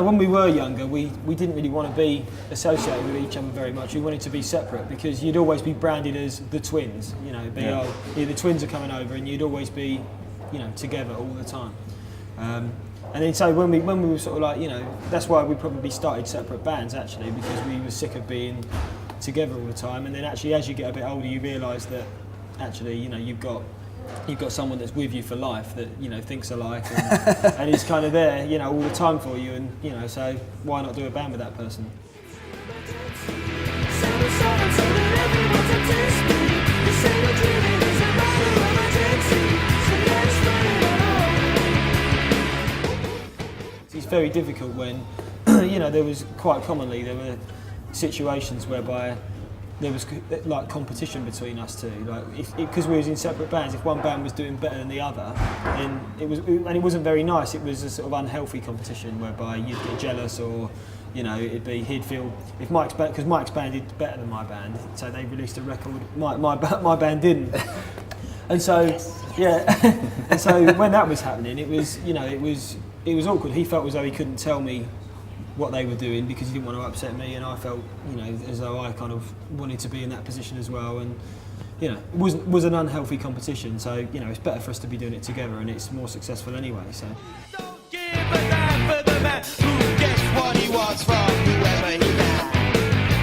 when we were younger, we didn't really want to be associated with each other very much. We wanted to be separate because you'd always be branded as the twins. You know, the twins are coming over, and you'd always be, you know, together all the time. And then so when we were sort of like, you know, that's why we probably started separate bands actually, because we were sick of being together all the time. And then actually, as you get a bit older, you realise that actually, you know, you've got someone that's with you for life that, you know, thinks alike and is kind of there, you know, all the time for you, and, you know, so why not do a band with that person? It's very difficult when, you know, there were situations whereby there was like competition between us two. Like, because we was in separate bands, if one band was doing better than the other, then it wasn't very nice. It was a sort of unhealthy competition whereby you'd get jealous, or, you know, he'd feel if because Mike's band did better than my band, so they released a record. My band didn't, and so yeah, and so when that was happening, it was, you know, it was awkward. He felt as though he couldn't tell me what they were doing because he didn't want to upset me, and I felt, you know, as though I kind of wanted to be in that position as well. And, you know, it was an unhealthy competition, so, you know, it's better for us to be doing it together, and it's more successful anyway. So. Don't give a damn for the man who gets what he wants from whoever he can.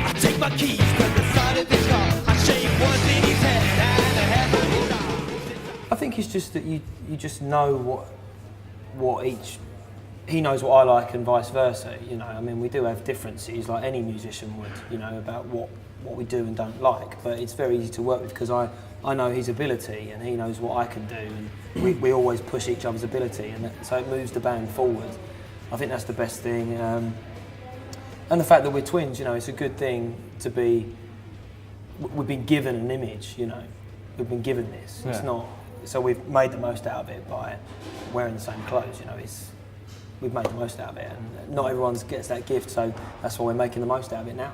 I take my keys from the side of his car, I shake what's in his head, and a heaven. I think it's just that you just know what each. He knows what I like and vice versa, you know. I mean, we do have differences like any musician would, you know, about what we do and don't like, but it's very easy to work with because I know his ability and he knows what I can do, and we always push each other's ability, and so it moves the band forward. I think that's the best thing. And the fact that we're twins, you know, it's a good thing to be, we've been given an image, you know, we've been given this. Yeah. It's not, so we've made the most out of it by wearing the same clothes, you know. We've made the most out of it, and not everyone gets that gift, so that's why we're making the most out of it now.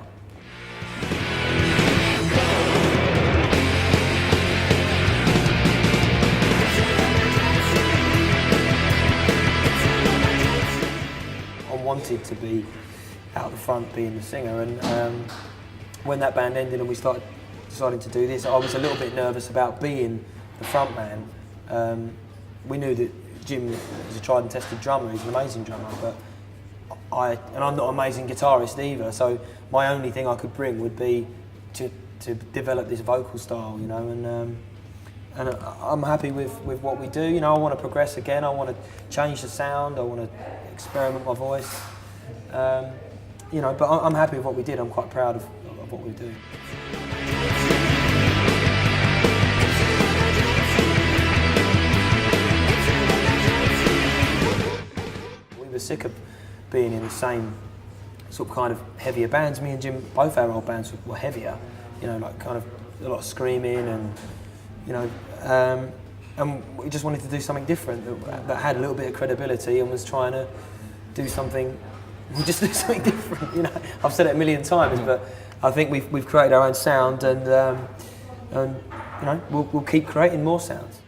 I wanted to be out the front being the singer, and when that band ended and we decided to do this, I was a little bit nervous about being the front man. We knew that Jim is a tried and tested drummer, he's an amazing drummer, but I'm not an amazing guitarist either, so my only thing I could bring would be to develop this vocal style, you know, and I'm happy with what we do. You know, I want to progress again, I want to change the sound, I want to experiment my voice, you know, but I'm happy with what we did. I'm quite proud of what we do. We were sick of being in the same sort of kind of heavier bands. Me and Jim, both our old bands were heavier, you know, like kind of a lot of screaming and, you know, and we just wanted to do something different that had a little bit of credibility and was trying to do something, just do something different, you know. I've said it a million times, but I think we've created our own sound, and you know, we'll keep creating more sounds.